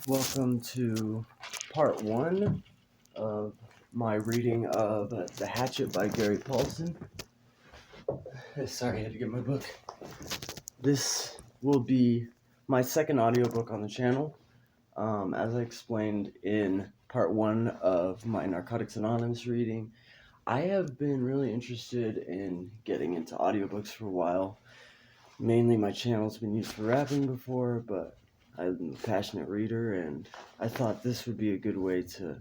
Welcome to part one of my reading of The Hatchet by Gary Paulsen. Sorry, I had to get my book. This will be my second audiobook on the channel. As I explained in part one of my Narcotics Anonymous reading, I have been really interested in getting into audiobooks for a while. Mainly my channel's been used for rapping before, but I'm a passionate reader, and I thought this would be a good way to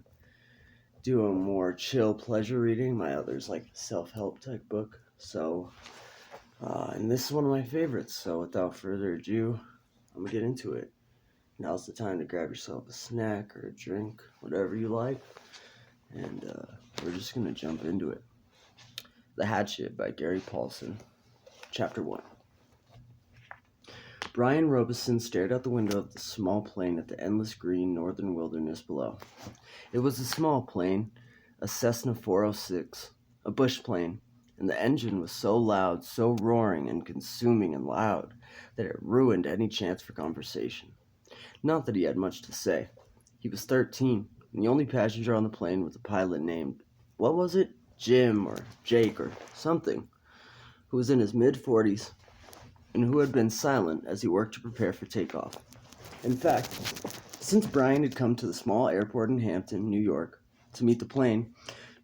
do a more chill pleasure reading. My other's like a self-help type book. And this is one of my favorites. So without further ado, I'm gonna get into it. Now's the time to grab yourself a snack or a drink, whatever you like, and we're just gonna jump into it. The Hatchet by Gary Paulsen, Chapter 1. Brian Robeson stared out the window of the small plane at the endless green northern wilderness below. It was a small plane, a Cessna 406, a bush plane, and the engine was so loud, so roaring and consuming and loud, that it ruined any chance for conversation. Not that he had much to say. He was 13, and the only passenger on the plane was a pilot named, what was it? Jim or Jake or something, who was in his mid-40s, and who had been silent as he worked to prepare for takeoff. In fact, since Brian had come to the small airport in Hampton, New York, to meet the plane,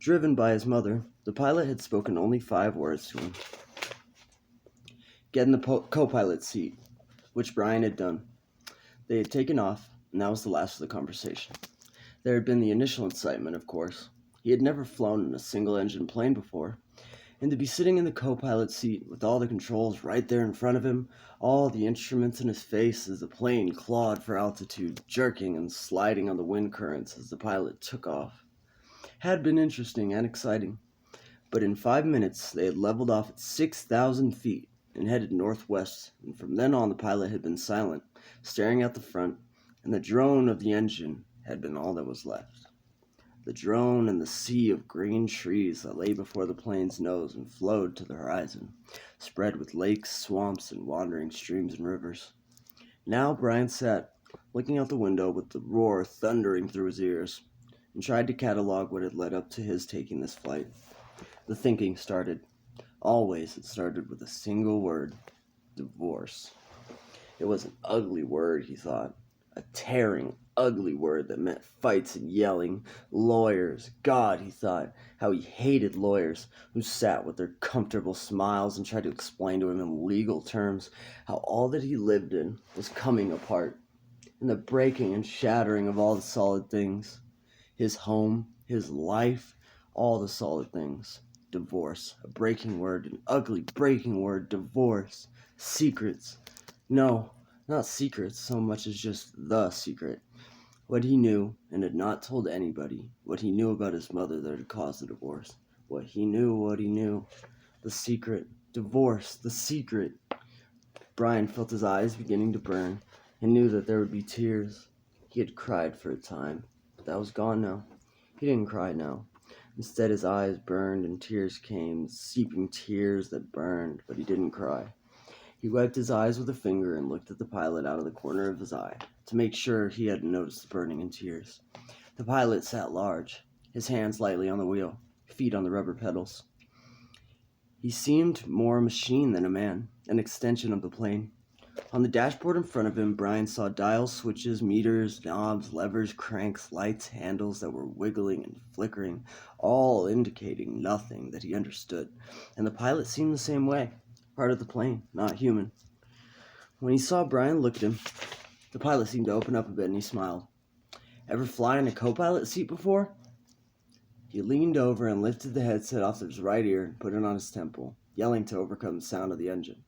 driven by his mother, the pilot had spoken only 5 words to him. Get in the co-pilot seat, which Brian had done. They had taken off, and that was the last of the conversation. There had been the initial excitement, of course. He had never flown in a single-engine plane before, and to be sitting in the co-pilot seat with all the controls right there in front of him, all the instruments in his face as the plane clawed for altitude, jerking and sliding on the wind currents as the pilot took off, had been interesting and exciting. But in 5 minutes, they had leveled off at 6,000 feet and headed northwest, and from then on the pilot had been silent, staring out the front, and the drone of the engine had been all that was left. The drone and the sea of green trees that lay before the plane's nose and flowed to the horizon, spread with lakes, swamps, and wandering streams and rivers. Now Brian sat, looking out the window with the roar thundering through his ears, and tried to catalog what had led up to his taking this flight. The thinking started. Always it started with a single word: divorce. It was an ugly word, he thought. A tearing, ugly word that meant fights and yelling. Lawyers. God, he thought, how he hated lawyers who sat with their comfortable smiles and tried to explain to him in legal terms how all that he lived in was coming apart, and the breaking and shattering of all the solid things. His home, his life, all the solid things. Divorce. A breaking word, an ugly breaking word. Divorce. Secrets. No. Not secrets so much as just the secret. What he knew, and had not told anybody. What he knew about his mother that had caused the divorce. What he knew. The secret. Divorce. The secret. Brian felt his eyes beginning to burn, and knew that there would be tears. He had cried for a time, but that was gone now. He didn't cry now. Instead, his eyes burned, and tears came, seeping tears that burned, but he didn't cry. He wiped his eyes with a finger and looked at the pilot out of the corner of his eye, to make sure he hadn't noticed the burning and tears. The pilot sat large, his hands lightly on the wheel, feet on the rubber pedals. He seemed more a machine than a man, an extension of the plane. On the dashboard in front of him, Brian saw dials, switches, meters, knobs, levers, cranks, lights, handles that were wiggling and flickering, all indicating nothing that he understood, and the pilot seemed the same way. Part of the plane, not human. When he saw Brian look at him, the pilot seemed to open up a bit and he smiled. Ever fly in a co-pilot seat before? He leaned over and lifted the headset off his right ear and put it on his temple, yelling to overcome the sound of the engine.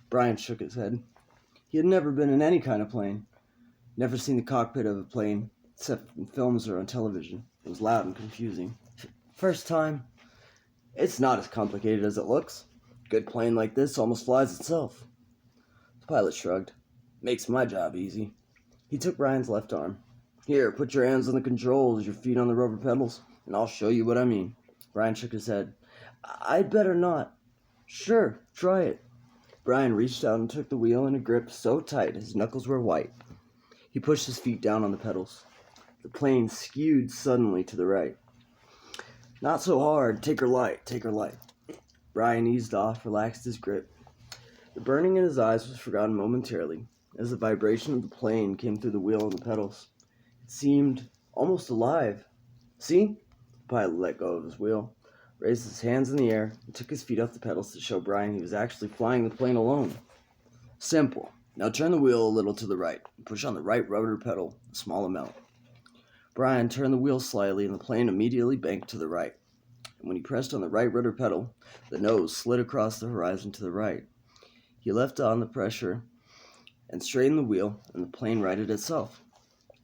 Brian shook his head. He had never been in any kind of plane. Never seen the cockpit of a plane, except in films or on television. It was loud and confusing. First time. It's not as complicated as it looks. A good plane like this almost flies itself. The pilot shrugged. Makes my job easy. He took Brian's left arm. Here, put your hands on the controls, your feet on the rubber pedals, and I'll show you what I mean. Brian shook his head. I'd better not. Sure, try it. Brian reached out and took the wheel in a grip so tight his knuckles were white. He pushed his feet down on the pedals. The plane skewed suddenly to the right. Not so hard. Take her light. Take her light. Brian eased off, relaxed his grip. The burning in his eyes was forgotten momentarily as the vibration of the plane came through the wheel and the pedals. It seemed almost alive. See? The pilot let go of his wheel, raised his hands in the air, and took his feet off the pedals to show Brian he was actually flying the plane alone. Simple. Now turn the wheel a little to the right and push on the right rudder pedal a small amount. Brian turned the wheel slightly and the plane immediately banked to the right. And when he pressed on the right rudder pedal, the nose slid across the horizon to the right. He left on the pressure and straightened the wheel, and the plane righted itself.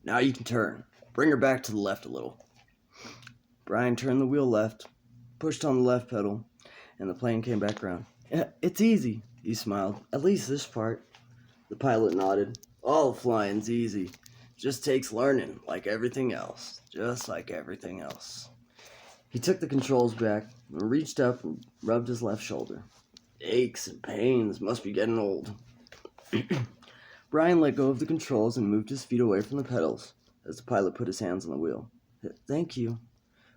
Now you can turn. Bring her back to the left a little. Brian turned the wheel left, pushed on the left pedal, and the plane came back around. It's easy, he smiled. At least this part. The pilot nodded. All flying's easy. Just takes learning, like everything else. Just like everything else. He took the controls back and reached up and rubbed his left shoulder. Aches and pains must be getting old. Brian let go of the controls and moved his feet away from the pedals as the pilot put his hands on the wheel. Thank you.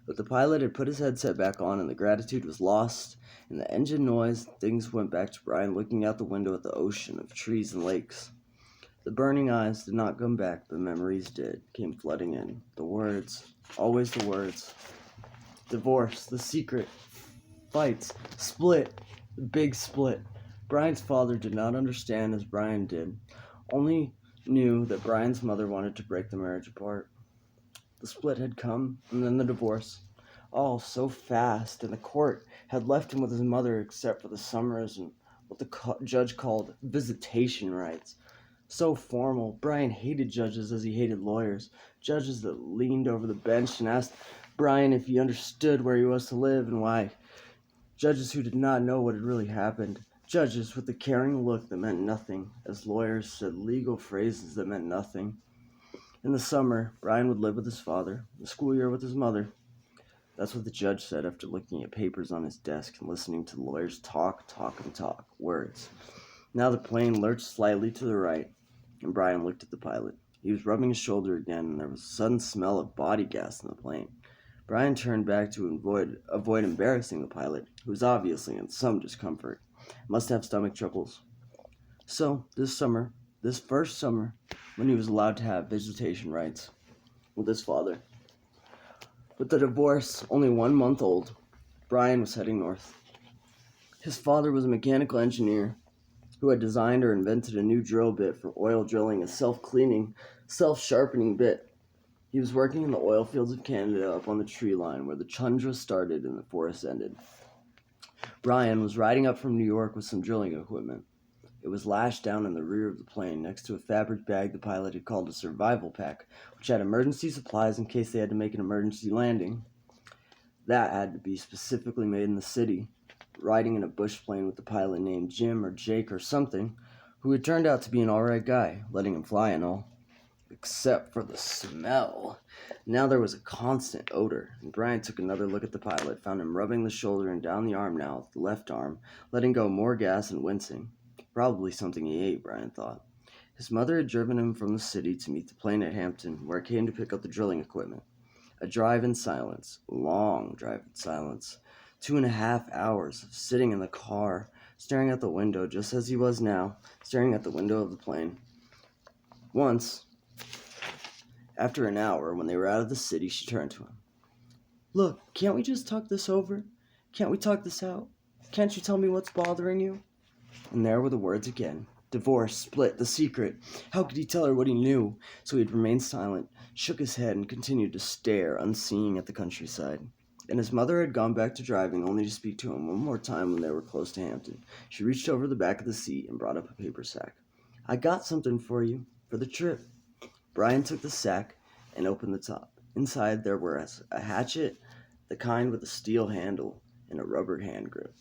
But the pilot had put his headset back on and the gratitude was lost in the engine noise. Things went back to Brian looking out the window at the ocean of trees and lakes. The burning eyes did not come back, but memories did, came flooding in. The words, always the words. Divorce, the secret, fights, split, the big split. Brian's father did not understand as Brian did, only knew that Brian's mother wanted to break the marriage apart. The split had come, and then the divorce. All so fast, and the court had left him with his mother except for the summers and what the judge called visitation rights. So formal. Brian hated judges as he hated lawyers. Judges that leaned over the bench and asked Brian if he understood where he was to live and why. Judges who did not know what had really happened. Judges with a caring look that meant nothing, as lawyers said legal phrases that meant nothing. In the summer, Brian would live with his father, the school year with his mother. That's what the judge said after looking at papers on his desk and listening to the lawyers talk, words. Now the plane lurched slightly to the right, and Brian looked at the pilot. He was rubbing his shoulder again, and there was a sudden smell of body gas in the plane. Brian turned back to avoid embarrassing the pilot, who was obviously in some discomfort. Must have stomach troubles. So, this first summer, when he was allowed to have visitation rights with his father. With the divorce only 1 month old, Brian was heading north. His father was a mechanical engineer who had designed or invented a new drill bit for oil drilling, a self-cleaning, self-sharpening bit. He was working in the oil fields of Canada up on the tree line where the tundra started and the forest ended. Brian was riding up from New York with some drilling equipment. It was lashed down in the rear of the plane next to a fabric bag the pilot had called a survival pack, which had emergency supplies in case they had to make an emergency landing. That had to be specifically made in the city. Riding in a bush plane with the pilot named Jim or Jake or something, who had turned out to be an alright guy, letting him fly and all. Except for the smell. Now there was a constant odor, and Brian took another look at the pilot, found him rubbing the shoulder and down the arm now, the left arm, letting go more gas and wincing. Probably something he ate, Brian thought. His mother had driven him from the city to meet the plane at Hampton, where it came to pick up the drilling equipment. A drive in silence, a long drive in silence. 2.5 hours of sitting in the car, staring out the window, just as he was now, staring at the window of the plane. Once, after an hour, when they were out of the city, she turned to him. Look, can't we just talk this over? Can't we talk this out? Can't you tell me what's bothering you? And there were the words again. Divorce, split, the secret. How could he tell her what he knew? So he had remained silent, shook his head, and continued to stare, unseeing at the countryside. And his mother had gone back to driving, only to speak to him one more time when they were close to Hampton. She reached over the back of the seat and brought up a paper sack. I got something for you, for the trip. Brian took the sack and opened the top. Inside there was a hatchet, the kind with a steel handle and a rubber hand grip.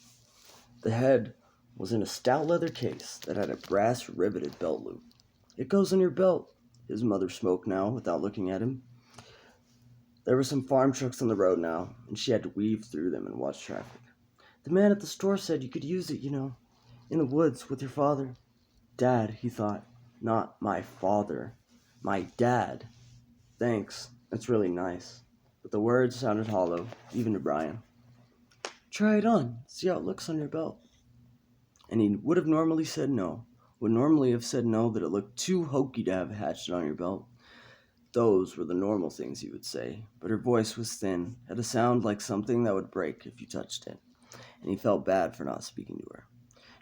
The head was in a stout leather case that had a brass riveted belt loop. It goes on your belt, his mother spoke now without looking at him. There were some farm trucks on the road now, and she had to weave through them and watch traffic. The man at the store said you could use it, in the woods with your father. Dad, he thought, not my father. My dad. Thanks, that's really nice. But the words sounded hollow, even to Brian. Try it on, see how it looks on your belt. And he would have normally said no. Would normally have said no, that it looked too hokey to have a hatchet on your belt. Those were the normal things he would say, but her voice was thin, had a sound like something that would break if you touched it, and he felt bad for not speaking to her.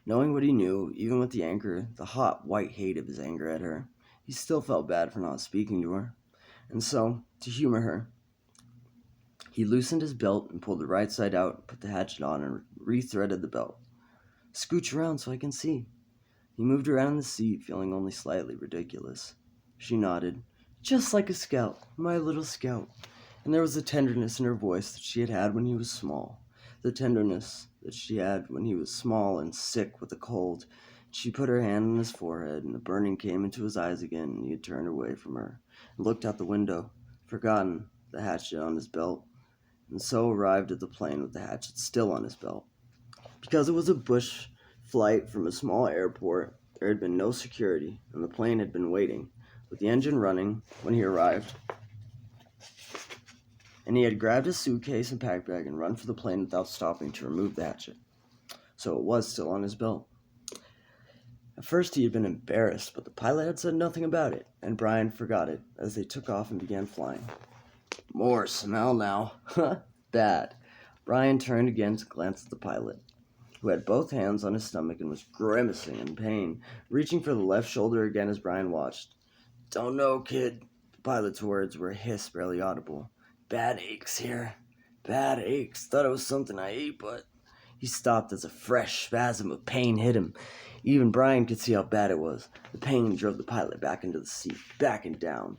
Knowing what he knew, even with the anger, the hot, white hate of his anger at her, he still felt bad for not speaking to her. And so, to humor her, he loosened his belt and pulled the right side out, put the hatchet on, and re-threaded the belt. Scooch around so I can see. He moved around in the seat, feeling only slightly ridiculous. She nodded. Just like a scout, my little scout. And there was a tenderness in her voice that she had had when he was small. The tenderness that she had when he was small and sick with a cold. She put her hand on his forehead, and the burning came into his eyes again, and he had turned away from her, and looked out the window, forgotten the hatchet on his belt, and so arrived at the plane with the hatchet still on his belt. Because it was a bush flight from a small airport, there had been no security, and the plane had been waiting, with the engine running, when he arrived. And he had grabbed his suitcase and pack bag and run for the plane without stopping to remove the hatchet. So it was still on his belt. At first he had been embarrassed, but the pilot had said nothing about it, and Brian forgot it as they took off and began flying. More smell now. Bad. Brian turned again to glance at the pilot, who had both hands on his stomach and was grimacing in pain, reaching for the left shoulder again as Brian watched. Don't know, kid. The pilot's words were a hiss barely audible. Bad aches here. Bad aches. Thought it was something I ate, but... He stopped as a fresh spasm of pain hit him. Even Brian could see how bad it was. The pain drove the pilot back into the seat, back and down.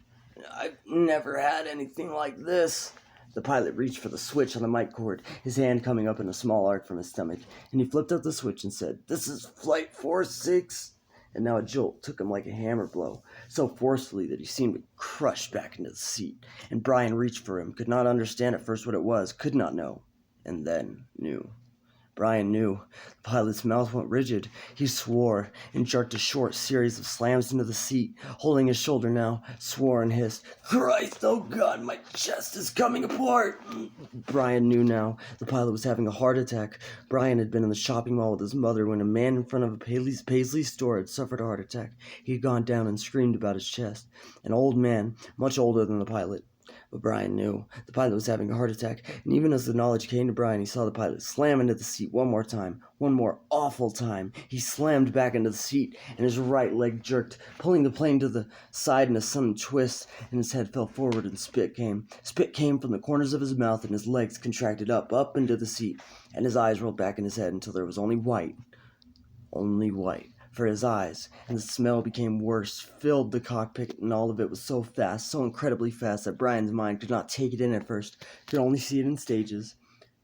I've never had anything like this. The pilot reached for the switch on the mic cord, his hand coming up in a small arc from his stomach, and he flipped up the switch and said, This is Flight 46. And now a jolt took him like a hammer blow, so forcefully that he seemed to crush back into the seat. And Brian reached for him, could not understand at first what it was, could not know, and then knew. Brian knew. The pilot's mouth went rigid. He swore and jerked a short series of slams into the seat, holding his shoulder now, swore and hissed, Christ, oh God, my chest is coming apart. Brian knew now. The pilot was having a heart attack. Brian had been in the shopping mall with his mother when a man in front of a Paisley store had suffered a heart attack. He had gone down and screamed about his chest. An old man, much older than the pilot. But Brian knew. The pilot was having a heart attack, and even as the knowledge came to Brian, he saw the pilot slam into the seat one more time, one more awful time. He slammed back into the seat, and his right leg jerked, pulling the plane to the side in a sudden twist, and his head fell forward and spit came. Spit came from the corners of his mouth, and his legs contracted up into the seat, and his eyes rolled back in his head until there was only white for his eyes, and the smell became worse, filled the cockpit, and all of it was so fast, so incredibly fast, that Brian's mind could not take it in at first, could only see it in stages.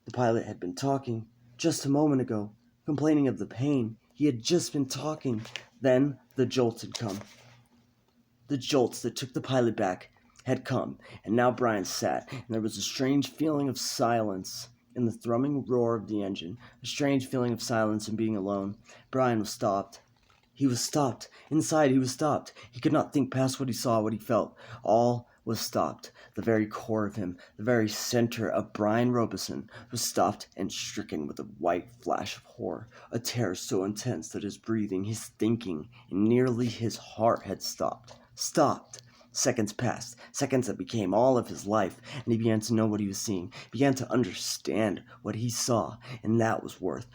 The pilot had been talking, just a moment ago, complaining of the pain. He had just been talking. Then the jolts had come. The jolts that took the pilot back had come, and now Brian sat, and there was a strange feeling of silence in the thrumming roar of the engine, a strange feeling of silence and being alone. Brian was stopped. He was stopped. Inside, he was stopped. He could not think past what he saw, what he felt. All was stopped. The very core of him, the very center of Brian Robeson, was stopped and stricken with a white flash of horror, a terror so intense that his breathing, his thinking, and nearly his heart had stopped. Stopped. Seconds passed, seconds that became all of his life, and he began to know what he was seeing, began to understand what he saw, and that was worse,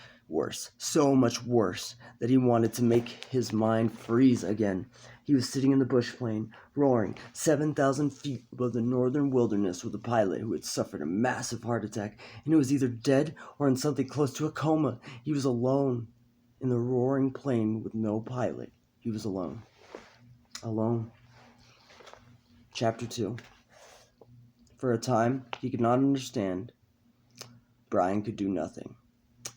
so much worse, that he wanted to make his mind freeze again. He was sitting in the bush plane, roaring 7,000 feet above the northern wilderness with a pilot who had suffered a massive heart attack, and who was either dead or in something close to a coma. He was alone in the roaring plane with no pilot. He was alone. Alone. Chapter 2. For a time, he could not understand. Brian could do nothing.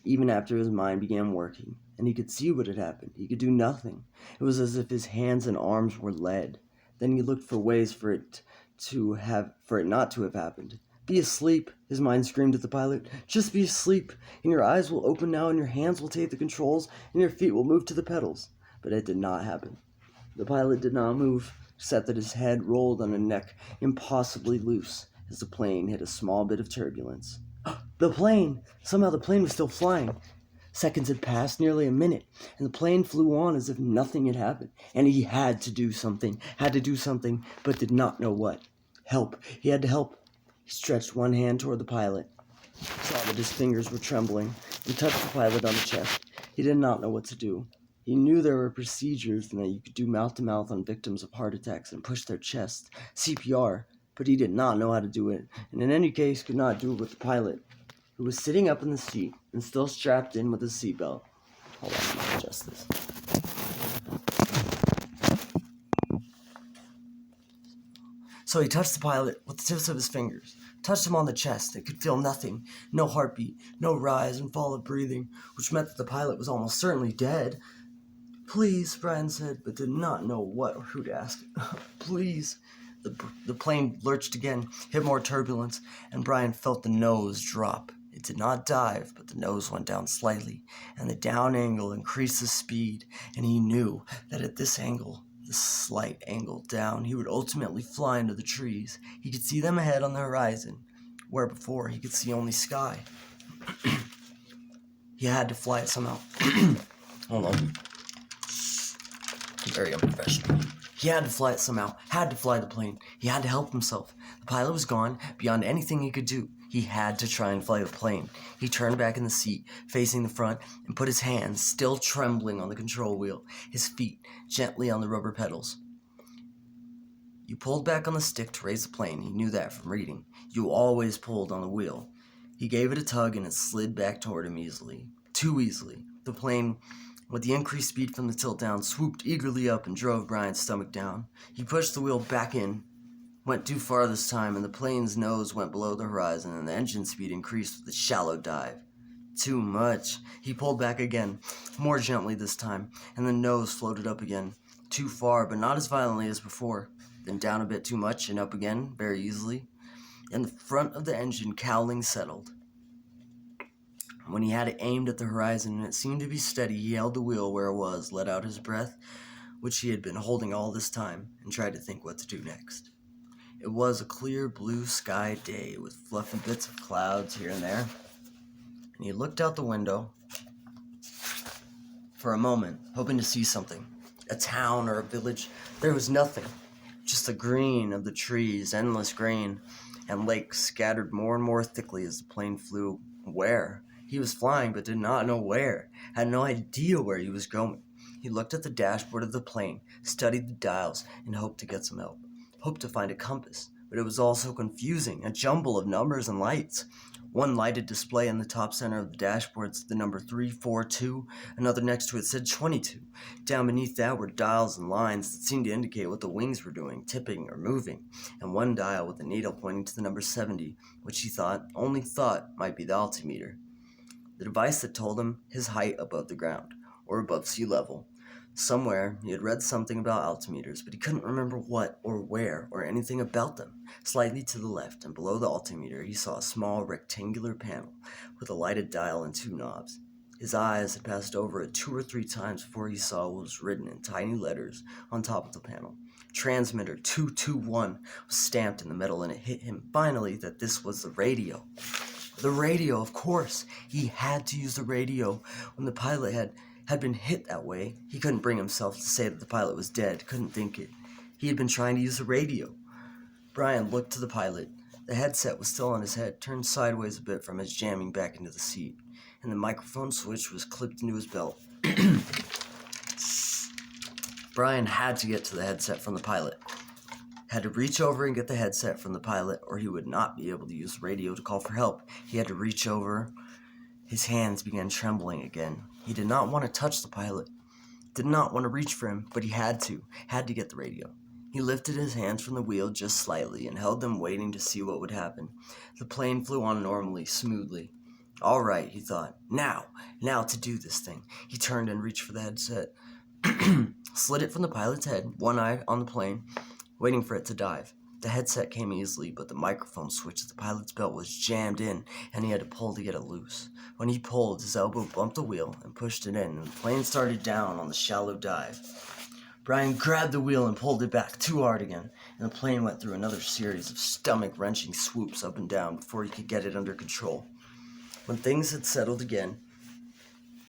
Even after his mind began working, and he could see what had happened, he could do nothing. It was as if his hands and arms were lead. Then he looked for ways for it not to have happened. Be asleep, his mind screamed at the pilot. Just be asleep, and your eyes will open now, and your hands will take the controls, and your feet will move to the pedals. But it did not happen. The pilot did not move. except that his head rolled on a neck impossibly loose as the plane hit a small bit of turbulence. The plane! Somehow the plane was still flying. Seconds had passed, nearly a minute, and the plane flew on as if nothing had happened. And he had to do something, but did not know what. Help. He had to help. He stretched one hand toward the pilot, saw that his fingers were trembling, and touched the pilot on the chest. He did not know what to do. He knew there were procedures and that you could do mouth-to-mouth on victims of heart attacks and push their chests, CPR, but he did not know how to do it, and in any case could not do it with the pilot, who was sitting up in the seat and still strapped in with his seatbelt. Hold on, I'm gonna adjust this. So he touched the pilot with the tips of his fingers, touched him on the chest and could feel nothing, no heartbeat, no rise and fall of breathing, which meant that the pilot was almost certainly dead. Please, Brian said, but did not know what or who to ask. Please. The plane lurched again, hit more turbulence, and Brian felt the nose drop. It did not dive, but the nose went down slightly, and the down angle increased the speed, and he knew that at this angle, the slight angle down, he would ultimately fly into the trees. He could see them ahead on the horizon, where before he could see only sky. He had to fly it somehow. Hold on. Very unprofessional. He had to fly it somehow, had to fly the plane. He had to help himself. The pilot was gone, beyond anything he could do. He had to try and fly the plane. He turned back in the seat, facing the front, and put his hands, still trembling, on the control wheel, his feet gently on the rubber pedals. You pulled back on the stick to raise the plane. He knew that from reading. You always pulled on the wheel. He gave it a tug and it slid back toward him easily. Too easily. The plane, with the increased speed from the tilt down, swooped eagerly up and drove Brian's stomach down. He pushed the wheel back in, went too far this time, and the plane's nose went below the horizon, and the engine speed increased with a shallow dive. Too much. He pulled back again, more gently this time, and the nose floated up again. Too far, but not as violently as before. Then down a bit too much, and up again, very easily. And the front of the engine cowling settled. When he had it aimed at the horizon and it seemed to be steady, he held the wheel where it was, let out his breath, which he had been holding all this time, and tried to think what to do next. It was a clear blue sky day with fluffy bits of clouds here and there, and he looked out the window for a moment, hoping to see something. A town or a village. There was nothing. Just the green of the trees, endless green, and lakes scattered more and more thickly as the plane flew. Where? He was flying, but did not know where, had no idea where he was going. He looked at the dashboard of the plane, studied the dials, and hoped to get some help. Hoped to find a compass, but it was all so confusing, a jumble of numbers and lights. One lighted display in the top center of the dashboard said the number 342, another next to it said 22. Down beneath that were dials and lines that seemed to indicate what the wings were doing, tipping or moving, and one dial with a needle pointing to the number 70, which he only thought might be the altimeter. The device that told him his height above the ground, or above sea level. Somewhere he had read something about altimeters, but he couldn't remember what or where or anything about them. Slightly to the left and below the altimeter he saw a small rectangular panel with a lighted dial and two knobs. His eyes had passed over it 2 or 3 times before he saw what was written in tiny letters on top of the panel. Transmitter 221 was stamped in the metal, and it hit him finally that this was the radio. The radio, of course. He had to use the radio. When the pilot had been hit that way, he couldn't bring himself to say that the pilot was dead, couldn't think it. He had been trying to use the radio. Brian looked to the pilot. The headset was still on his head, turned sideways a bit from his jamming back into the seat, and the microphone switch was clipped into his belt. Brian had to get to the headset from the pilot. Had to reach over and get the headset from the pilot, or he would not be able to use the radio to call for help. He had to reach over. His hands began trembling again. He did not want to touch the pilot. Did not want to reach for him, but he had to get the radio. He lifted his hands from the wheel just slightly and held them, waiting to see what would happen. The plane flew on normally, smoothly. All right, he thought. Now to do this thing. He turned and reached for the headset. Slid it from the pilot's head, one eye on the plane, waiting for it to dive. The headset came easily, but the microphone switch at the pilot's belt was jammed in, and he had to pull to get it loose. When he pulled, his elbow bumped the wheel and pushed it in, and the plane started down on the shallow dive. Brian grabbed the wheel and pulled it back too hard again, and the plane went through another series of stomach-wrenching swoops up and down before he could get it under control. When things had settled again,